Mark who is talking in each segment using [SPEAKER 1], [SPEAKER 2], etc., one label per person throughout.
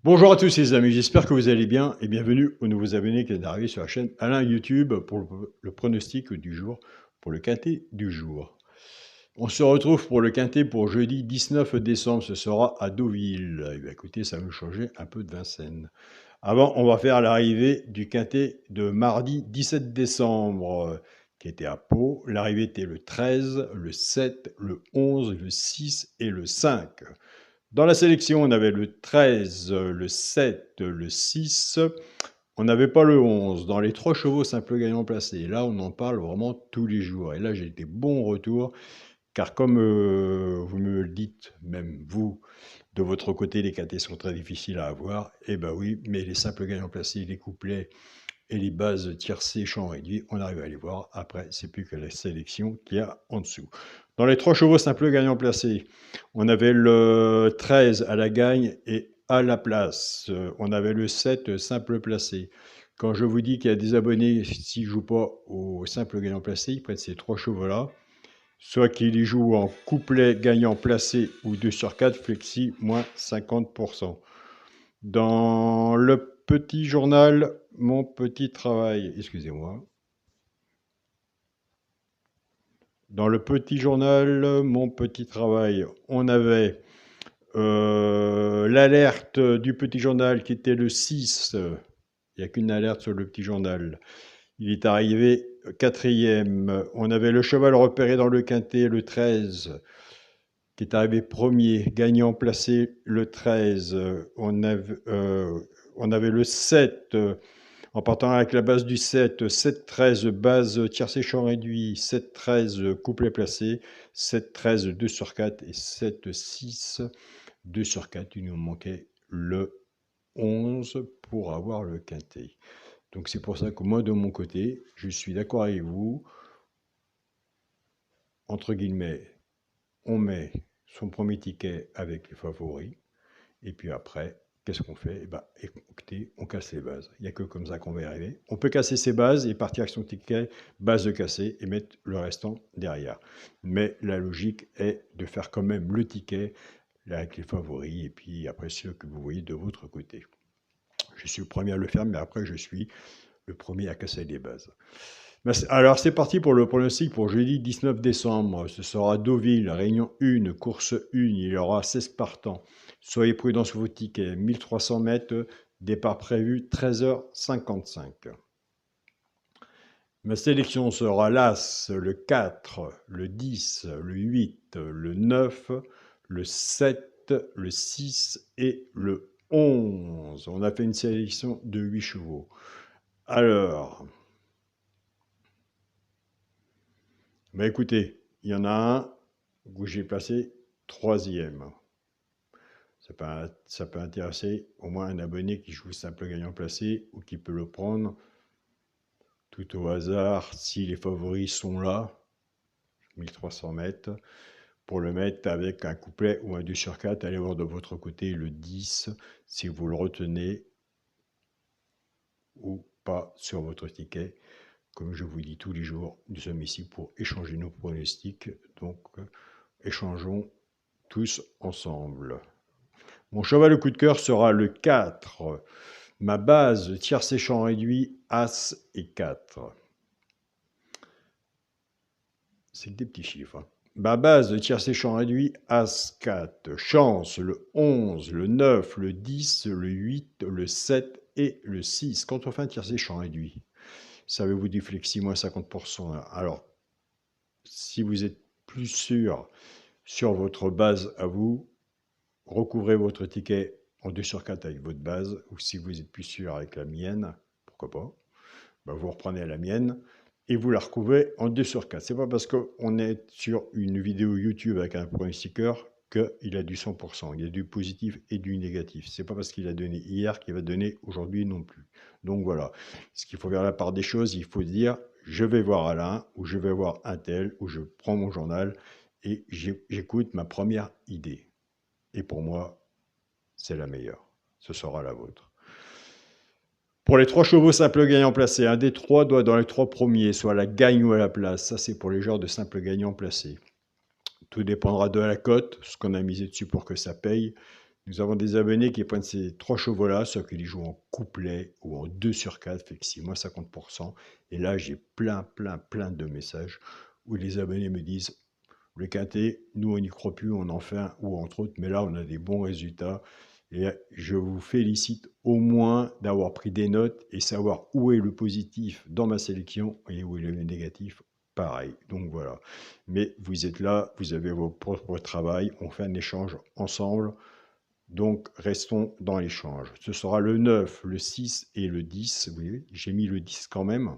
[SPEAKER 1] Bonjour à tous les amis, j'espère que vous allez bien et bienvenue aux nouveaux abonnés qui viennent d'arriver sur la chaîne Alain YouTube pour le pronostic du jour, pour le quintet du jour. On se retrouve pour le quintet pour jeudi 19 décembre, ce sera à Deauville. Et bien, écoutez, ça va changer un peu de Vincennes. Avant, on va faire l'arrivée du quintet de mardi 17 décembre, qui était à Pau. L'arrivée était le 13, le 7, le 11, le 6 et le 5. Dans la sélection, on avait le 13, le 7, le 6. On n'avait pas le 11. Dans les 3 chevaux simples gagnants placés. Là, on en parle vraiment tous les jours. Et là, j'ai des bons retours. Car comme vous me le dites, même vous, de votre côté, les quintés sont très difficiles à avoir. Eh bien oui, mais les simples gagnants placés, les couplets et les bases tiercées, champs réduits, on arrive à les voir. Après, c'est plus que la sélection qu'il y a en dessous. Dans les 3 chevaux simples gagnants placés, on avait le 13 à la gagne et à la place. On avait le 7 simple placé. Quand je vous dis qu'il y a des abonnés, s'ils ne jouent pas au simple gagnant placé, ils prennent ces 3 chevaux-là. Soit qu'ils les jouent en couplet gagnant placé ou 2 sur 4, flexi, moins 50%. Dans le petit journal, mon petit travail, excusez-moi. Dans le petit journal, mon petit travail, on avait l'alerte du petit journal qui était le 6. Il n'y a qu'une alerte sur le petit journal. Il est arrivé 4e. On avait le cheval repéré dans le quintet, le 13, qui est arrivé premier, gagnant placé le 13. On avait le 7, en partant avec la base du 7, 7-13, base tiercé champ réduit, 7-13, couplet placé, 7-13, 2 sur 4 et 7-6, 2 sur 4. Il nous manquait le 11 pour avoir le quintet. Donc c'est pour ça que moi, de mon côté, je suis d'accord avec vous. Entre guillemets, on met son premier ticket avec les favoris. Et puis après, qu'est-ce qu'on fait? Eh ben, écoutez, on casse les bases. Il n'y a que comme ça qu'on va y arriver. On peut casser ses bases et partir avec son ticket, base de casser, et mettre le restant derrière. Mais la logique est de faire quand même le ticket là, avec les favoris, et puis après ceux que vous voyez de votre côté. Je suis le premier à le faire, mais après je suis le premier à casser les bases. Alors c'est parti pour le pronostic pour jeudi 19 décembre. Ce sera Deauville, réunion 1, course 1. Il y aura 16 partants. Soyez prudents sur vos tickets. 1300 mètres, départ prévu 13h55. Ma sélection sera l'As, le 4, le 10, le 8, le 9, le 7, le 6 et le 11. On a fait une sélection de 8 chevaux. Alors, écoutez, il y en a un où j'ai placé 3e. Ça peut intéresser au moins un abonné qui joue simple gagnant placé ou qui peut le prendre tout au hasard si les favoris sont là, 1300 mètres, pour le mettre avec un couplet ou un 2 sur 4. Allez voir de votre côté le 10 si vous le retenez ou pas sur votre ticket. Comme je vous dis tous les jours, nous sommes ici pour échanger nos pronostics, donc échangeons tous ensemble. Mon cheval au coup de cœur sera le 4. Ma base tiercé champ réduit, As et 4. C'est des petits chiffres. Ma base tiercé champ réduit, As 4. Chance, le 11, le 9, le 10, le 8, le 7 et le 6. Quand on fait un tiercé champ réduit, savez-vous du flexi moins 50%. Alors, si vous êtes plus sûr sur votre base à vous, recouvrez votre ticket en 2 sur 4 avec votre base, ou si vous êtes plus sûr avec la mienne, pourquoi pas, ben vous reprenez la mienne et vous la recouvrez en 2 sur 4. C'est pas parce qu'on est sur une vidéo YouTube avec un pronostiqueur qu'il a du 100%. Il y a du positif et du négatif. C'est pas parce qu'il a donné hier qu'il va donner aujourd'hui non plus. Donc voilà. Ce qu'il faut faire la part des choses, il faut dire je vais voir Alain ou je vais voir un tel ou je prends mon journal et j'écoute ma première idée. Et pour moi, c'est la meilleure. Ce sera la vôtre. Pour les 3 chevaux simples gagnants placés, un des 3 doit dans les 3 premiers, soit la gagne ou à la place. Ça, c'est pour les genres de simples gagnants placés. Tout dépendra de la cote, ce qu'on a misé dessus pour que ça paye. Nous avons des abonnés qui prennent ces 3 chevaux-là, sauf qu'ils jouent en couplet ou en 2 sur 4, fait que c'est moins 50%. Et là, j'ai plein de messages où les abonnés me disent le quintet, nous on n'y croit plus, on en fait un ou entre autres, mais là on a des bons résultats. Et je vous félicite au moins d'avoir pris des notes et savoir où est le positif dans ma sélection et où est le négatif, pareil. Donc voilà. Mais vous êtes là, vous avez vos propres travail, on fait un échange ensemble. Donc, restons dans l'échange. Ce sera le 9, le 6 et le 10. Vous voyez, j'ai mis le 10 quand même,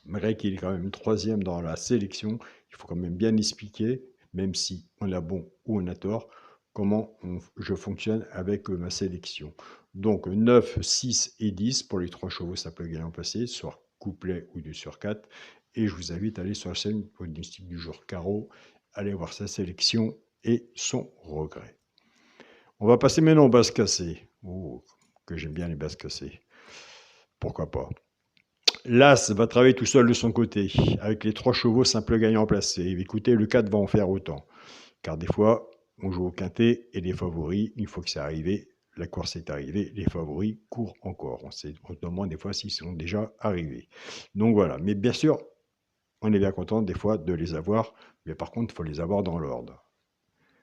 [SPEAKER 1] malgré qu'il est quand même troisième dans la sélection. Il faut quand même bien expliquer, même si on a bon ou on a tort, comment je fonctionne avec ma sélection. Donc, 9, 6 et 10 pour les 3 chevaux, ça peut gagnant placé, soit couplet ou 2 sur 4. Et je vous invite à aller sur la chaîne pronostic du jour Carreau, aller voir sa sélection et son regret. On va passer maintenant aux bases cassées. Oh, que j'aime bien les bases cassées. Pourquoi pas. L'As va travailler tout seul de son côté, avec les 3 chevaux simples gagnants placés. Écoutez, le 4 va en faire autant. Car des fois, on joue au quintet et les favoris, une fois que c'est arrivé, la course est arrivée, les favoris courent encore. On se demande des fois s'ils sont déjà arrivés. Donc voilà. Mais bien sûr, on est bien content des fois de les avoir. Mais par contre, il faut les avoir dans l'ordre.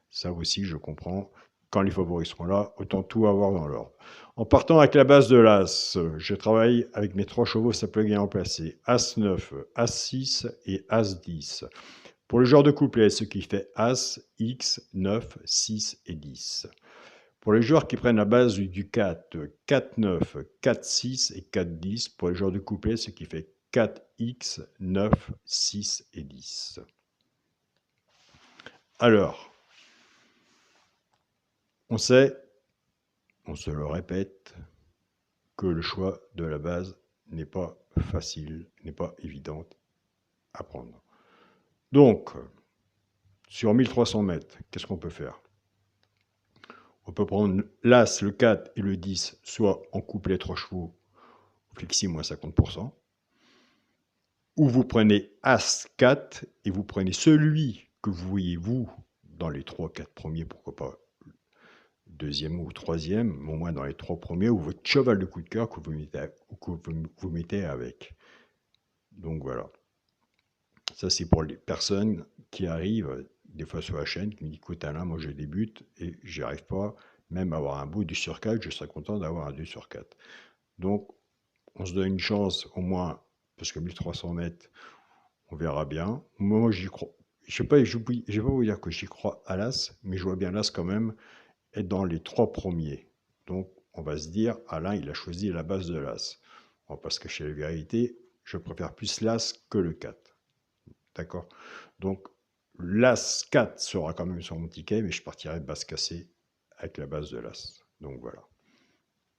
[SPEAKER 1] Ça aussi, je comprends. Quand les favoris seront là, autant tout avoir dans l'ordre. En partant avec la base de l'As, je travaille avec mes 3 chevaux simple gagnant placés. As-9, As-6 et As-10. Pour le genre de couplet, ce qui fait As, X, 9, 6 et 10. Pour les joueurs qui prennent la base du 4, 4-9, 4-6 et 4-10. Pour les joueurs de couplet, ce qui fait 4X, 9, 6 et 10. Alors, on sait, on se le répète, que le choix de la base n'est pas facile, n'est pas évident à prendre. Donc, sur 1300 mètres, qu'est-ce qu'on peut faire? On peut prendre l'As, le 4 et le 10, soit en couplet 3 chevaux, flexi moins 50%, ou vous prenez As 4 et vous prenez celui que vous voyez, vous, dans les 3-4 premiers, pourquoi pas deuxième ou troisième, au moins dans les 3 premiers, ou votre cheval de coup de cœur que vous mettez avec. Donc voilà. Ça, c'est pour les personnes qui arrivent des fois sur la chaîne, qui me disent, écoute Alain, moi je débute et j'y arrive pas, même à avoir un beau 2 sur 4, je serais content d'avoir un 2 sur 4. Donc, on se donne une chance au moins, parce que 1300 mètres, on verra bien. Moi, j'y crois. Je ne vais pas vous dire que j'y crois à l'As, mais je vois bien l'As quand même être dans les 3 premiers. Donc, on va se dire, Alain, il a choisi la base de l'As. On va pas se cacher la vérité, je préfère plus l'As que le 4. D'accord? Donc, l'As 4 sera quand même sur mon ticket, mais je partirai de base cassée avec la base de l'As. Donc voilà.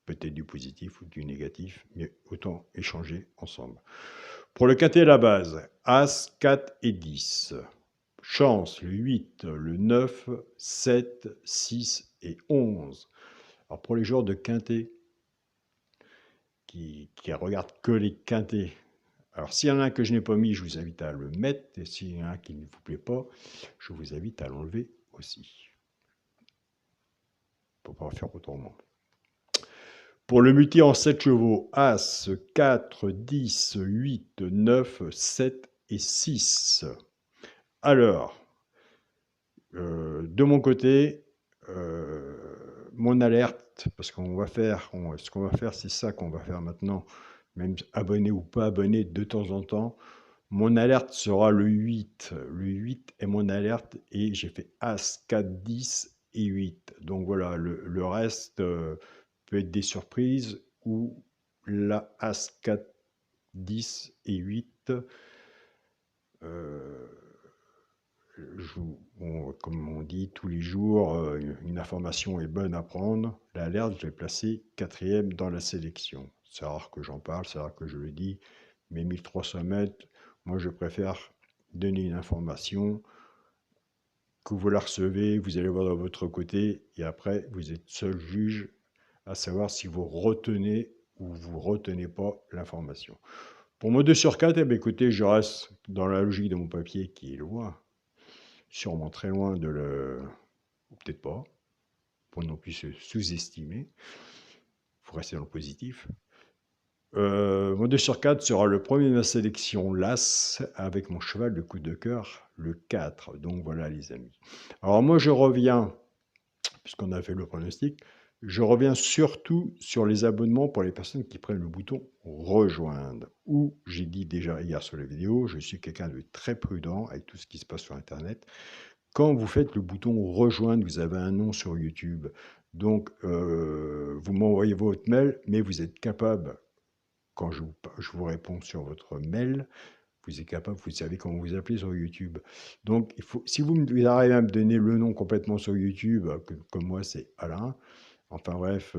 [SPEAKER 1] Peut-être du positif ou du négatif, mais autant échanger ensemble. Pour le quintet à la base, As, 4 et 10. Chance, le 8, le 9, 7, 6 et 11. Alors pour les joueurs de quintet qui regardent que les quintets, alors s'il y en a un que je n'ai pas mis, je vous invite à le mettre, et s'il y en a un qui ne vous plaît pas, je vous invite à l'enlever aussi. On ne peut pas faire autrement. Pour le muter en 7 chevaux, As, 4, 10, 8, 9, 7 et 6. Alors, de mon côté, mon alerte, parce qu'on va faire, ce qu'on va faire, c'est ça qu'on va faire maintenant, même abonné ou pas abonné de temps en temps. Mon alerte sera le 8. Le 8 est mon alerte et j'ai fait As, 4, 10 et 8. Donc voilà, le reste peut être des surprises ou la As, 4, 10 et 8. Comme on dit tous les jours, une information est bonne à prendre. L'alerte, je l'ai placée 4e dans la sélection. C'est rare que j'en parle, c'est rare que je le dis, mais 1300 mètres, moi je préfère donner une information que vous la recevez, vous allez voir de votre côté, et après vous êtes seul juge à savoir si vous retenez ou vous retenez pas l'information. Pour mon 2 sur 4, eh bien, écoutez, je reste dans la logique de mon papier qui est loin, sûrement très loin de le... ou peut-être pas. pas non plus se sous-estimer. Il faut rester dans le positif. Mon 2 sur 4 sera le premier de ma sélection l'As avec mon cheval de coup de cœur, le 4. Donc voilà les amis. Alors moi je reviens, puisqu'on a fait le pronostic, je reviens surtout sur les abonnements pour les personnes qui prennent le bouton rejoindre. Ou j'ai dit déjà hier sur la vidéo, je suis quelqu'un de très prudent avec tout ce qui se passe sur Internet. Quand vous faites le bouton rejoindre, vous avez un nom sur YouTube. Donc vous m'envoyez votre mail, mais vous êtes capable, quand je vous réponds sur votre mail, vous êtes capable, vous savez comment vous appelez sur YouTube. Donc, si vous arrivez à me donner le nom complètement sur YouTube, comme moi, c'est Alain. Enfin bref,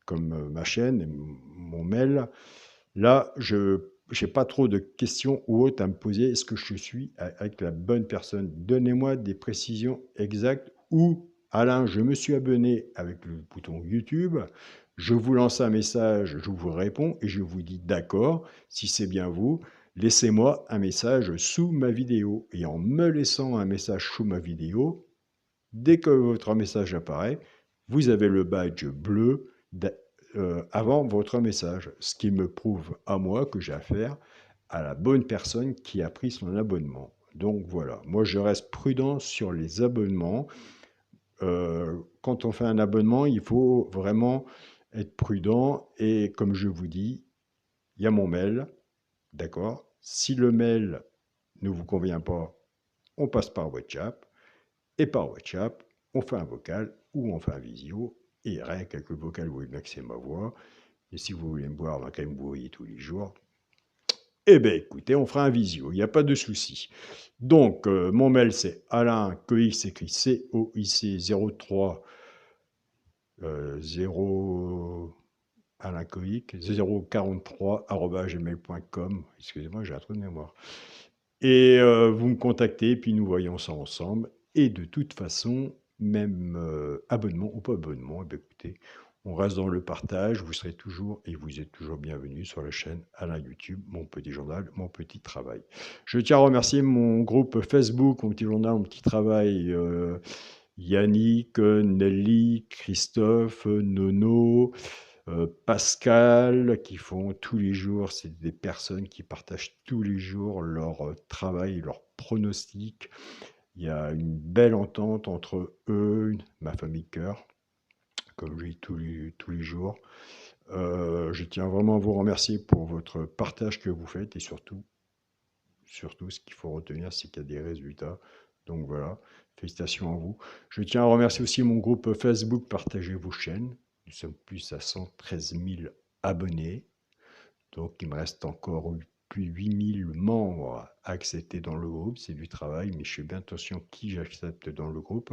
[SPEAKER 1] comme ma chaîne, et mon mail. Là, je n'ai pas trop de questions ou autres à me poser. Est-ce que je suis avec la bonne personne? Donnez-moi des précisions exactes. Ou, Alain, je me suis abonné avec le bouton YouTube. Je vous lance un message, je vous réponds et je vous dis d'accord. Si c'est bien vous, laissez-moi un message sous ma vidéo. Et en me laissant un message sous ma vidéo, dès que votre message apparaît, vous avez le badge bleu avant votre message, ce qui me prouve à moi que j'ai affaire à la bonne personne qui a pris son abonnement. Donc voilà, moi je reste prudent sur les abonnements. Quand on fait un abonnement, il faut vraiment être prudent et comme je vous dis, il y a mon mail, d'accord? Si le mail ne vous convient pas, on passe par WhatsApp et par WhatsApp, on fait un vocal ou on fait un visio et rien qu'avec le vocal, vous voyez bien que c'est ma voix. Et si vous voulez me voir, quand même vous voyez tous les jours, eh bien écoutez, on fera un visio, il n'y a pas de souci. Donc, mon mail c'est Alain Coic, s'écrit C-O-I-C 03 0 Alain Coic 043@gmail.com. Excusez-moi, j'ai un trou de mémoire. Et vous me contactez, puis nous voyons ça ensemble. Et de toute façon, même abonnement ou pas abonnement, eh bien, écoutez, on reste dans le partage, vous serez toujours et vous êtes toujours bienvenus sur la chaîne Alain YouTube, mon petit journal, mon petit travail. Je tiens à remercier mon groupe Facebook, mon petit journal, mon petit travail, Yannick, Nelly, Christophe, Nono, Pascal, qui font tous les jours, c'est des personnes qui partagent tous les jours leur travail, leurs pronostics. Il y a une belle entente entre eux, ma famille cœur, comme je dis tous les jours. Je tiens vraiment à vous remercier pour votre partage que vous faites et surtout, ce qu'il faut retenir, c'est qu'il y a des résultats. Donc voilà, félicitations à vous. Je tiens à remercier aussi mon groupe Facebook Partagez vos chaînes. Nous sommes plus à 113 000 abonnés. Donc il me reste encore plus de 8000 membres à accepter dans le groupe. C'est du travail, mais je fais bien attention qui j'accepte dans le groupe.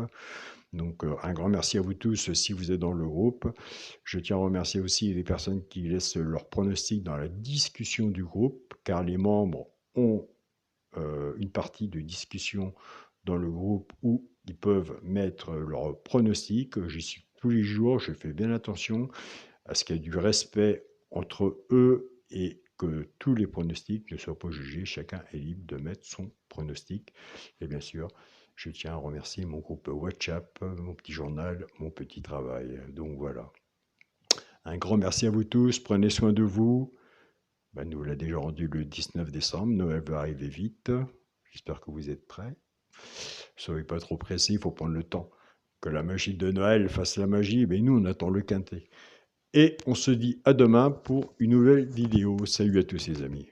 [SPEAKER 1] Donc un grand merci à vous tous si vous êtes dans le groupe. Je tiens à remercier aussi les personnes qui laissent leurs pronostics dans la discussion du groupe, car les membres ont une partie de discussion dans le groupe où ils peuvent mettre leurs pronostics. J'y suis tous les jours, je fais bien attention à ce qu'il y ait du respect entre eux et que tous les pronostics ne soient pas jugés. Chacun est libre de mettre son pronostic. Et bien sûr, je tiens à remercier mon groupe WhatsApp, mon petit journal, mon petit travail. Donc voilà. Un grand merci à vous tous. Prenez soin de vous. Ben, nous l'a déjà rendu le 19 décembre. Noël va arriver vite. J'espère que vous êtes prêts. Ne soyez pas trop pressés, il faut prendre le temps. Que la magie de Noël fasse la magie, mais nous, on attend le quintet. Et on se dit à demain pour une nouvelle vidéo. Salut à tous les amis.